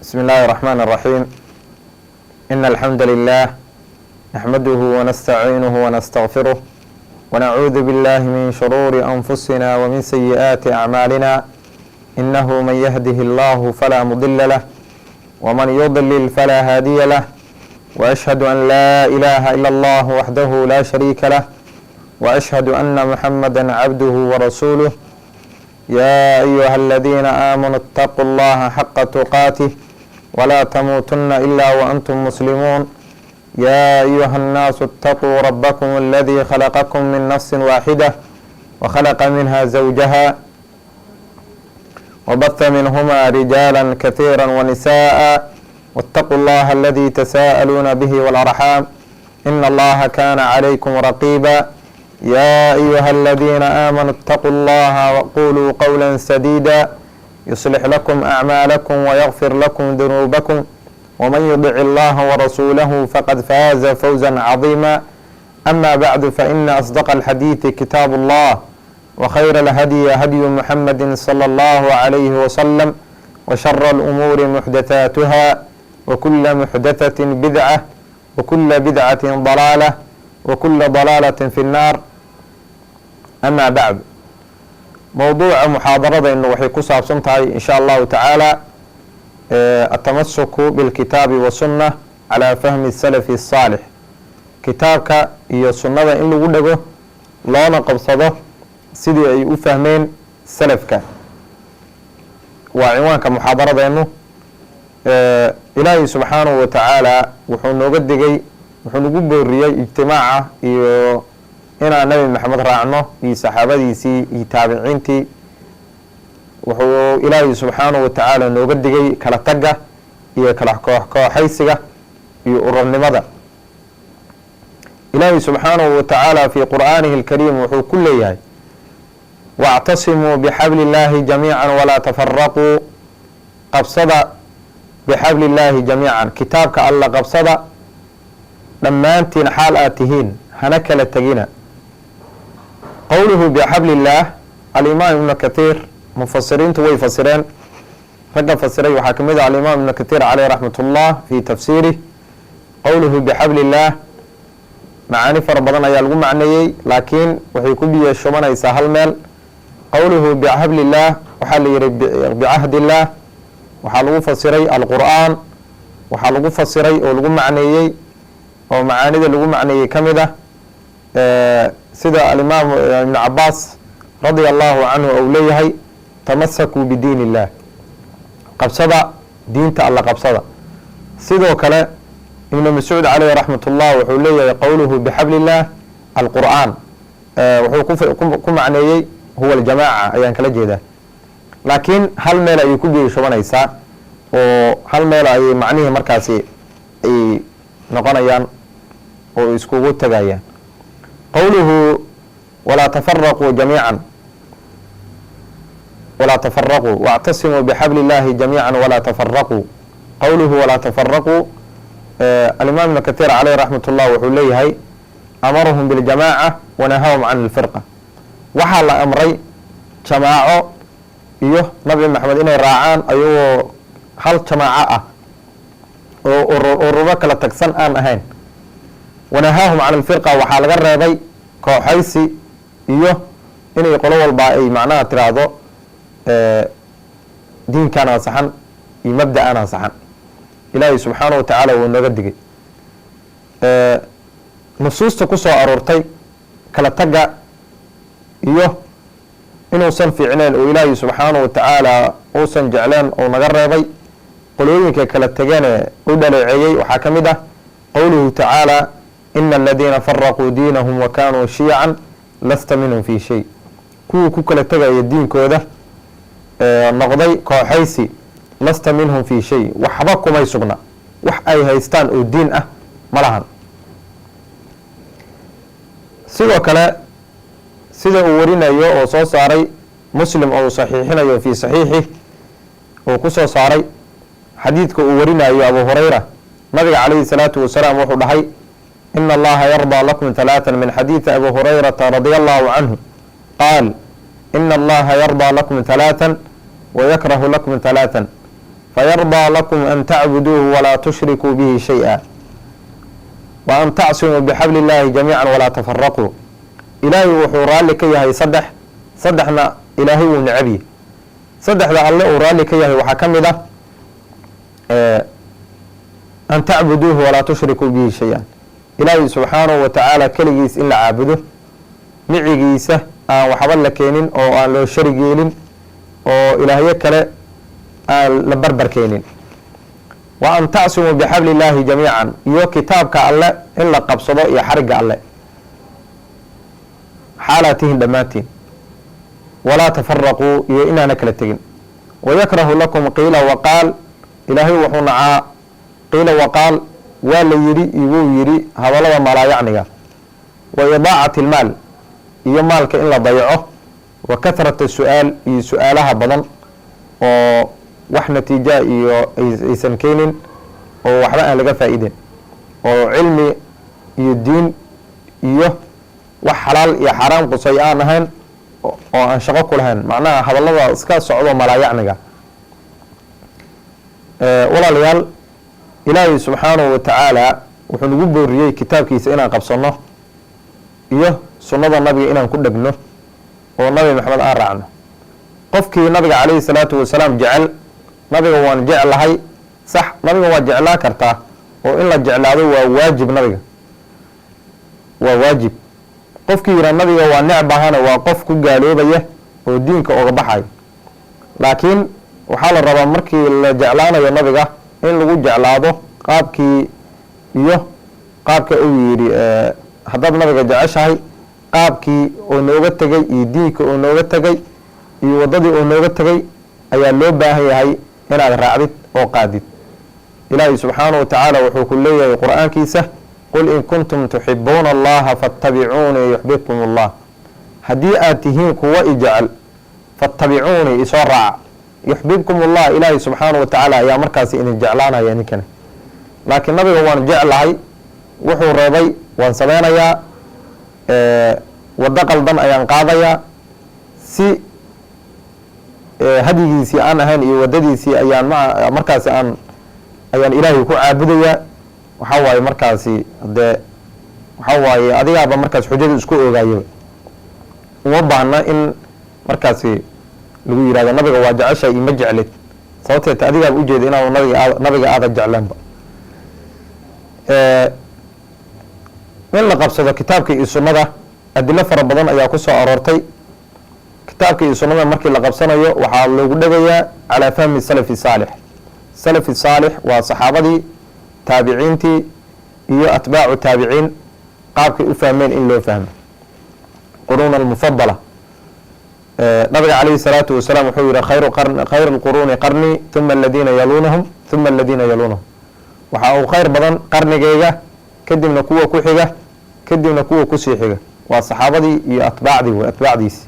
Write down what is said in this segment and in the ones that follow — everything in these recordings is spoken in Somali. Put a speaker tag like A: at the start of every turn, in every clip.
A: بسم الله الرحمن الرحيم. إن الحمد لله نحمده ونستعينه ونستغفره ونعوذ بالله من شرور أنفسنا ومن سيئات أعمالنا، إنه من يهده الله فلا مضل له ومن يضلل فلا هادي له، وأشهد أن لا إله إلا الله وحده لا شريك له، وأشهد أن محمدا عبده ورسوله. يا أيها الذين آمنوا اتقوا الله حق تقاته ولا تموتن إلا وأنتم مسلمون. يا أيها الناس اتقوا ربكم الذي خلقكم من نفس واحدة وخلق منها زوجها وبث منهما رجالا كثيرا ونساء، واتقوا الله الذي تساءلون به والأرحام إن الله كان عليكم رقيبا. يا أيها الذين آمنوا اتقوا الله وقولوا قولا سديدا يصلح لكم أعمالكم ويغفر لكم ذنوبكم، ومن يطع الله ورسوله فقد فاز فوزا عظيما. أما بعد، فإن أصدق الحديث كتاب الله، وخير الهدي هدي محمد صلى الله عليه وسلم، وشر الأمور محدثاتها، وكل محدثة بدعة، وكل بدعة ضلالة، وكل ضلالة في النار. أما بعد، موضوع محاضرتنا waxay ku saabsan tahay in sha allahu tacaala التمسك بالكتاب والسنة على فهم السلف الصالح. kitaabka iyo sunnada in lagu dhego loona qabsado sidii ay u fahmeen salafka waa cinwaanka muxaadaradeenu. ilaahay subxaanahu wa tacaala wuxuu nooga digay, wuxuu nagu booriyey ijtimaaca iyo inaan nabi maxamed raacno iyo saxaabadiisii iyo taabiciintii. wuxuu ilaahay subxaanahu wa tacaala nooga digay kala tagga iyo kala kooxaysiga iyo ururnimada. ilaahay subxaanahu wa tacaala fii qur'aanihi alkariim wuxuu ku leeyahay wactasimuu bixabli illaahi jamiican walaa tafaraquu. qabsada bixabli illaahi jamiican, kitaabka alla qabsada dhammaantiin xaal aad tihiin, hana kala tegina. qowluhu bixabli illaah, alimaam ibnu kathiir mufasiriintu way fasireen. ragga fasiray waxaa ka mid ah alimaam ibnu kathiir caleyh raxmat ullah fii tafsiirih. qowluhu bixabli illaah macaani fara badan ayaa lagu macneeyey, laakiin waxay ku biyashubanaysaa hal meel. qowluhu bixabli illaah waxaa la yihi bicahdi illaah, waxaa lagu fasiray alqur'aan, waxaa lagu fasiray oo lagu macneeyey oo macaanida lagu macneeyey ka mid ah sida alimaam ibnu cabaas radia allahu canhu ou leeyahay tamasakuu bidiin illaah, qabsada diinta alla qabsada. sidoo kale ibnu mascuud caleyh raxmat ullah wuxuu leeyahay qowluhu bixabli illaah alqur'aan, wuxuu ku macneeyey huwa aljamaaca ayaan kala jeedaa, laakiin hal meel ayay ku geeshubanaysaa oo hal meel ayay macnihii markaasi ay noqonayaan oo iskugu tegayaan. qowluhu walaa tafaraquu jamiican, walaa tafaraquu wactasimuu bixabli illaahi jamiican walaa tafaraquu. qowluhu walaa tafaraquu, alimaam ibnu kathiir caleyh raxmat ullah wuxuu leeyahay amaruhum biljamaaca wanahahum can alfirqa. waxaa la amray jamaaco iyo nabi maxamed inay raacaan ayagoo hal jamaaco ah oo ururo kala tagsan aan ahayn. wanahaahum can alfirqa, waxaa laga reebay kooxaysi iyo inay qolo walba ay macnaha tiraahdo diinkaan ansaxan iyo mabda-aan ansaxan. ilaahay subxaanahu wa tacaala wuu nooga digay. nusuusta ku soo aroortay kala tagga iyo inuusan fiicneen oo ilaahay subxaanahu wa tacaala uusan jecleen oo naga reebay. qolooyinka kala tegeene u dhaleeceeyey waxaa ka mid ah qowluhu tacaala ina aladiina faraquu diinahum wa kaanuu shiican lasta minhum fii shay. kuwii ku kala tegaya diinkooda noqday kooxaysi, lasta minhum fii shay, waxba kumay sugna, wax ay haystaan oo diin ah ma lahan. sidoo kale sida uu warinayo oo soo saaray muslim oo uu saxiixinayo fii saxiixih uu ku soo saaray xadiidka uu warinayo abu hurayra, nabiga calayhi salaatu wasalaam wuxuu dhahay ina allaha yardaa lakum halaatan min xadiidi abi hurayrata radia allahu canhu qaal ina allaha yardaa lakum halaatan wayakrahu lakum halaatan فيرضى لكم أن تعبدوه ولا تشركوا به شيئا وأن تعصموا بحبل الله جميعا ولا تفرقوا إلهي وxuu raali ka yahay saddexna ilaahay wuu necabye saddexda alle uu raali ka yahay waxaa ka mid ah an tacbuduuhu walaa tushrikuu bihi shay-an ilaahay subxaanahu wa tacaala keligiis in la caabudo micigiisa aan waxba la keenin oo aan loo sharig yeelin oo ilaahyo kale aan la barbar keenin wa an tacsimuu bixabli illaahi jamiican iyo kitaabka alle in la qabsado iyo xarigga alle xaalaatihin dhammaantiin walaa tafaraquu iyo inaana kala tegin wayakrahu lakum qiila waqaal ilaahay wuxuu nacaa qiila waqaal waa la yidhi iyo wuu yidhi hadallada malaayacniga wa idaacati ilmaal iyo maalka in la dayaco wa kahrata su-aal iyo su-aalaha badan oo wax natiija iyo aysan keenin oo waxba aan laga faa-idin oo cilmi iyo diin iyo wax xalaal iyo xaaraam qusay aan ahayn oo aan shaqo ku lahayn macnaha hadallada iska socdo malaayacniga walaalayaal ilaahay subxaanahu wa tacaala wuxuu nagu booriyey kitaabkiisa inaan qabsano iyo sunnada nabiga inaan ku dhegno oo nabi maxamed aan raacno qofkii nabiga calayhi salaatu wasalaam jecel nabiga waan jeclahay sax nabiga waa jeclaan kartaa oo in la jeclaado waa waajib nabiga waa waajib qofkii yidhaa nabiga waa necbahana waa qof ku gaaloobaya oo diinka oga baxayo laakiin waxaa la rabaa markii la jeclaanayo nabiga in lagu jeclaado qaabkii iyo qaabka uu yidhi haddaad nabiga jeceshahay qaabkii oo nooga tegay iyo diinka oo nooga tegay iyo waddadii oo nooga tegay ayaa loo baahan yahay inaad raacdid oo qaadid ilaahay subxaanahu wa tacaala wuxuu ku leeyahay qur-aankiisa qul in kuntum tuxibuuna allaha faatabicuunii yuxbibkum allah haddii aad tihiin kuwa i jecel faatabicuunii isoo raaca yuxbibkum allah ilaahay subxaanahu wa tacaala ayaa markaasi idin jeclaanaya ninkana laakiin nabiga waan jeclahay wuxuu reebay waan sameynayaa waddo qaldan ayaan qaadayaa si hadyigiisii aan ahayn iyo waddadiisii ayaan markaasi ayaan ilaahay ku caabudayaa waxaa waaye markaasi dee waxaa waaye adigaaba markaas xujada isku oogaayo uma baahna in markaasi lagu yihahdo nabiga waa jeceshay ima jeclid sababteeta adigaaba ujeeda inaanu nabiga aada jeclaanba in la qabsado kitaabka iyo sunnada adilo fara badan ayaa ku soo aroortay kitaabka iyo sunnada markii la qabsanayo waxaa loogu dhegayaa calaa fahmi salafi saalix salafi saalix waa saxaabadii taabiciintii iyo atbaacu taabiciin qaabkay u fahmeen in loo fahmo quruuna almufadala nabiga calayhi salaatu wasalaam wuxuu yihi khayru lquruuni qarnii uma aladiina yaluunahum uma aladiina yaluunahum waxaa uu khayr badan qarnigeyga kadibna kuwa ku xiga kadibna kuwa kusii xiga waa saxaabadii iyo atbaacdii wey atbaacdiisi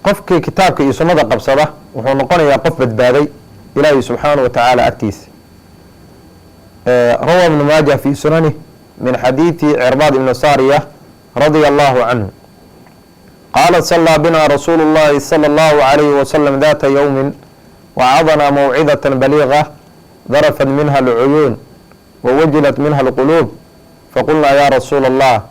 A: qofkii kitaabka iyo sunnada qabsada wuxuu noqonayaa qof badbaaday ilaahi subxaanahu wa tacaala agtiisa rawaa ibnu maaja fi sunani min xadiidi cirbaad ibni saariya radia allahu canhu qaala sallaa bina rasuulu llahi sala allahu calayhi wasalam data yowmin wacadana mawcidata baliiqa darafat minha alcuyuun wawajilat minha alquluub faqulnaa ya rasuula allah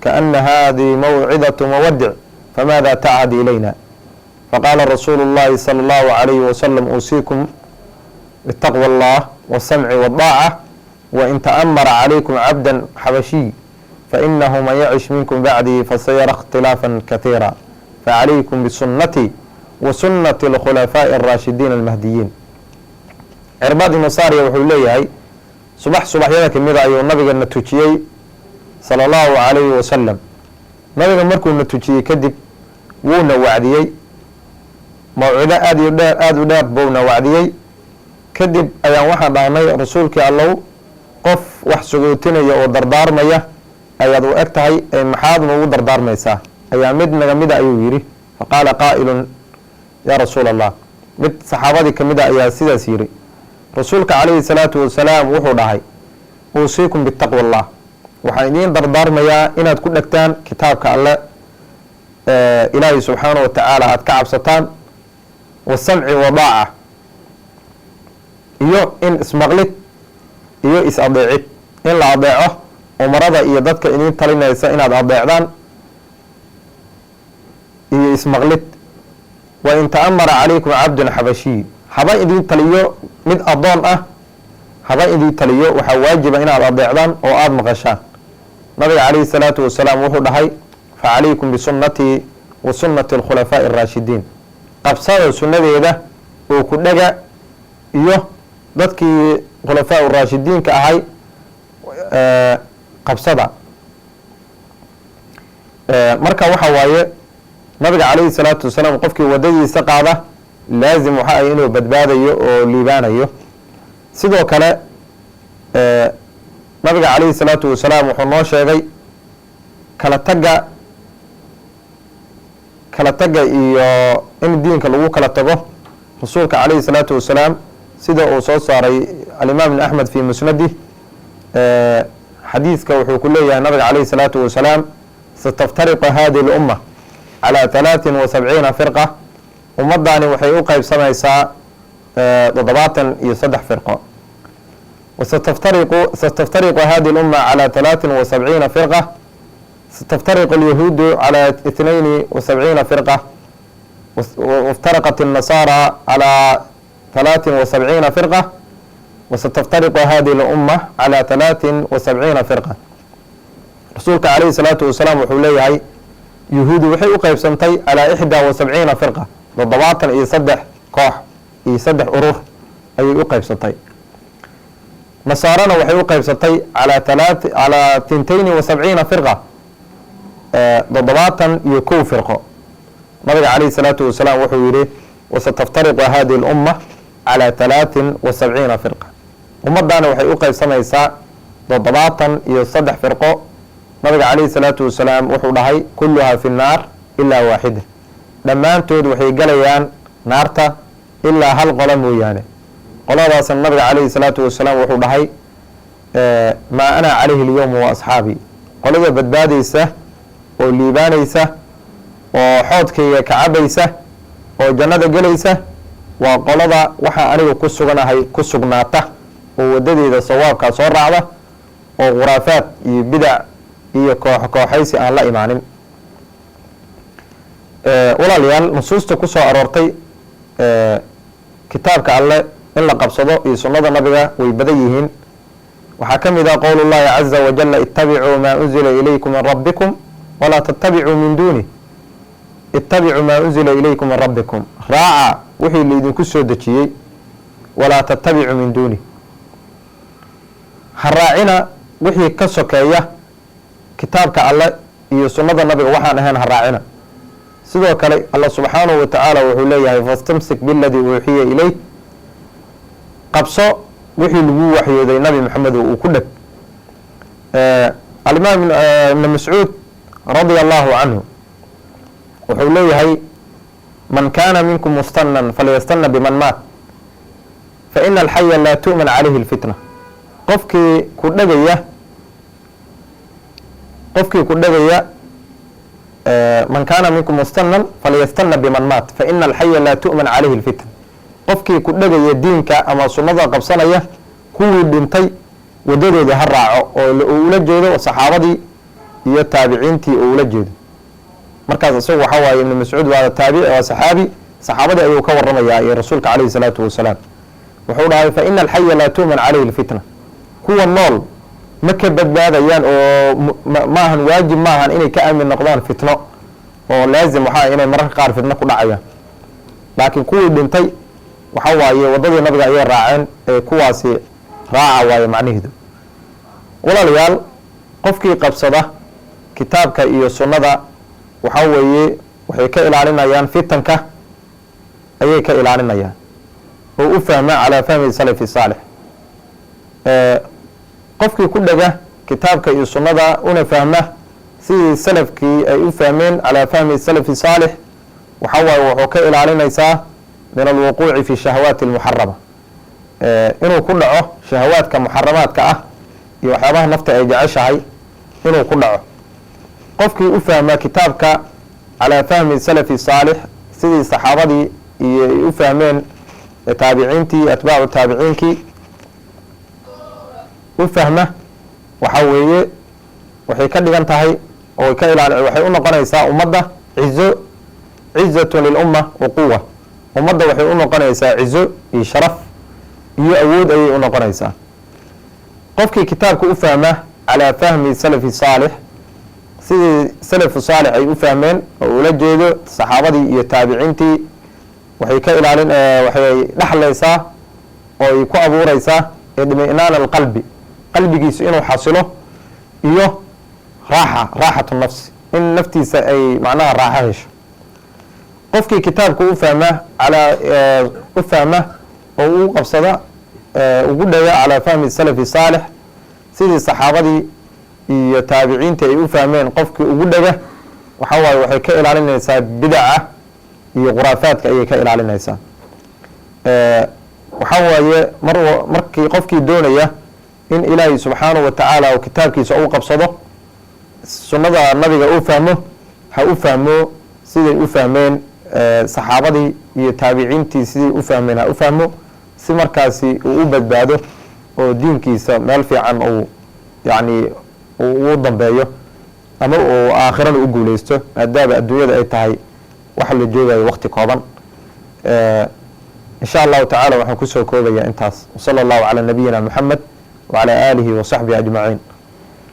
A: kaana hadihi mawcidatu mawadic famaada tachad ilayna faqaala rasuulu llahi sala allahu calayhi wasalam uusiikum bitaqwa allah wasamci waddaaca wain ta'amara calaykum cabda xabashiy fainahu man yacish minkum bacdii fasayara ikhtilaafan katiira facalaykum bisunnatii wa sunnati alkhulafaa'i araashidiina almahdiyiin cirbaad ibnu saariya wuxuu leeyahay subaxyada kamida ayuu nabigana tujiyey sala allahu calayhi wasalam nabiga markuuna tujiyey kadib wuuna wacdiyey mawcido aada u dheer buuna wacdiyey kadib ayaan waxaan dhahnay rasuulkii allow qof wax sugootinaya oo dardaarmaya ayaad u eg tahay maxaad nuugu dardaarmaysaa ayaa mid naga mida ayuu yidhi faqaala qaa'ilun yaa rasuula allah mid saxaabadii ka mida ayaa sidaas yidhi rasuulka calayhi salaatu wasalaam wuxuu dhahay uusiikum bitaqwa allah waxaan idiin dardaarmayaa inaad ku dhegtaan kitaabka alle ilaahay subxaanahu wa tacaala aada ka cabsataan wasamci wadaaca iyo in ismaqlid iyo is adeecid in la adeeco umarada iyo dadka idin talinaysa inaad adeecdaan iyo ismaqlid wa in ta'amara calaykum cabdun xabashiy haba idin taliyo mid adoon ah haba idin taliyo waxaa waajiba inaad adeecdaan oo aada maqashaan nabiga calayhi salaatu wasalaam wuxuu dhahay fa calaykum bisunnatii wa sunnati alkhulafaa'i araashidiin qabsada sunnadeeda oo ku dhega iyo dadkii khulafaa raashidiinka ahay qabsada marka waxa waaye nabiga calayhi salaatu wasalaam qofkii wadadiisa qaada laazim waxa ay inuu badbaadayo oo liibaanayo sidoo kale nabiga calayhi salaatu wasalaam wuxuu noo sheegay kala tagga iyo in diinka lagu kala tago rasuulka calayhi salaatu wasalaam sida uu soo saaray alimaam ibn axmed fi musnadi xadiidka wuxuu ku leeyahay nabiga calayhi salaatu wasalaam sataftariqu hadihi lumma calaa 73 firqa ummaddaani waxay u qeybsamaysaa 73 firqo sataftariqu hadihi lumma calaa 73 firqa ستفترق اليهود على 72 فرقة وافترقت النصارى على 73 فرقة وستفترق هذه الأمة على 73 فرقة رسولك عليه الصلاة والسلام وحوليه يهود وحي وقيب سمتي على 71 فرقة ضباطا يصدح كوح يصدح أروح أي وقيب سمتي نصارنا وحي وقيب سمتي على 72 فرقة ضباطا يكون فرقة نبي عليه الصلاة والسلام وحويره وستفترق هذه الأمة على 73 فرقة ومدانا وحي أقيب سميسا ضباطا يصدح فرقة نبي عليه الصلاة والسلام وحوله كلها في النار إلا واحدة لما أنتود وحي قليان نارتا إلا هل قلموا يعني قال النبي عليه الصلاة والسلام وحوله ما أنا عليه اليوم وأصحابي قال بدباديسة oo liibaanaysa oo xoodkayga kacabaysa oo jannada gelaysa waa qolada waxa aniga ku suganahay ku sugnaata oo wadadeeda sawaabka soo raacda oo khuraafaad iyo bidac iyo kooxaysi aan la imaanin walaalayaal nusuusta ku soo aroortay kitaabka alle in la qabsado iyo sunnada nabiga way badan yihiin waxaa ka mid ah qowlullahi caza wajalla ittabicuu maa unzila ilaykum min rabbikum ولا تتبعوا من دونه اتبعوا ما أنزل إليكم من ربكم راعى وحي اللي يدين كسو دجيي ولا تتبعوا من دونه هراعنا وحي كسوكايا كتابك الله iyo sunnada nabiga waxaan ahayn haraacina sidoo kale Allah subhanahu wa ta'ala wuxuu leeyahay fastamsik billadhi uhiya ilayk qabso wixii lagu waxyooday nabi maxamed uu ku dhag al-imam ibn mas'ud رضي الله عنه وحوليه من كان منكم مستنا فليستنى بمن مات فإن الحي لا تؤمن عليه الفتنة قفكي كدغيا من كان منكم مستنا فليستنى بمن مات فإن الحي لا تؤمن عليه الفتنة قفكي كدغيا دينك أما سنة قبصانية كوي دينتي ودودي هراعو ولا جيدو وصحابتي iyo taabiciintii oo la jeedo markaas asoo waxa waaye ibn mas'uud waa taabici waa saxaabada ayuu ka waramayaa iyo rasuulka kaleey salaatu wasalaam wuxuu dhahay fa inal hayy la tu'man alayhi alfitna kuwa nool ma ka badbaadayaan oo maahan waajib maahan inay ka aamin noqdaan fitno oo laazim waxa inay mararka qaar fitno ku dhacayaan laakiin kuwii dhintay waxa waaye wadadii nabiga ay raaceen ee kuwaasi raaca waaye macnaheedu walaalayaal qofkii qabsada kitaabka iyo sunnada waxa weeye waxay ka ilaalinayaan fitanka ayay ka ilaalinayaan oo u fahma ala fahmi salafi salih qofkii ku dhaga kitaabka iyo sunnada una fahma si salafkii ay u fahmeen ala fahmi salafi salih waxa weeye wuxuu ka ilaalinaysaa min alwuquuci fi shahawaati almuharrama inuu ku dhaco shahawaadka muharramaadka ah iyo waxyaabaha nafta ay jeceshahay inuu ku dhaco qofkii u fahma kitaabka ala fahmi salafi salih sidii saxaabadii iyo u fahmeen taabiciintii atbaacu taabiciinkii u fahma waxa weeye waxay ka dhigan tahay oo ka waxay u noqonaysaa ummadda cizatu lilumma wa quwa. ummadda waxay u noqonaysaa cizo iyo sharaf iyo awood ayay u noqonaysaa. qofkii kitaabka u fahma calaa fahmi salafi saalix sidii salafu saalix ay u fahmeen oo ula jeedo saxaabadii iyo taabiciintii waxay ka waxay dhexlaysaa oo ay ku abuureysaa idminaan alqalbi, qalbigiisu inuu xasilo iyo raaxatu nafsi, in naftiisa ay macnaha raaxo hesho. qofkii kitaabka u fahma oo u qabsada ugu dhaga calaa fahmi salafi saalix sidii saxaabadii iyo taabiciintii ay u fahmeen, qofkii ugu dhaga waxa waaye waxay ka ilaalinaysaa bidaca iyo khuraafaadka ayay ka ilaalinaysaa. waxa waaye markii qofkii doonaya in ilaahay subxaanahu wa tacaala kitaabkiisa u qabsado, sunnada nabiga u fahmo, ha u fahmo siday u fahmeen saxaabadii iyo taabiciintii siday u fahmeen ha u fahmo, si markaasi uu u badbaado oo diinkiisa meel fiican uu yani ugu dambeeyo ama uu aakhirada u guuleysto, maadaama adduunyada ay tahay wax la joogayo waqti kooban. in sha allahu tacaala waxaan kusoo koobayaa intaas. wasala allahu calaa nabiyina muxamed wacalaa aalihi wa saxbihi ajmaciin.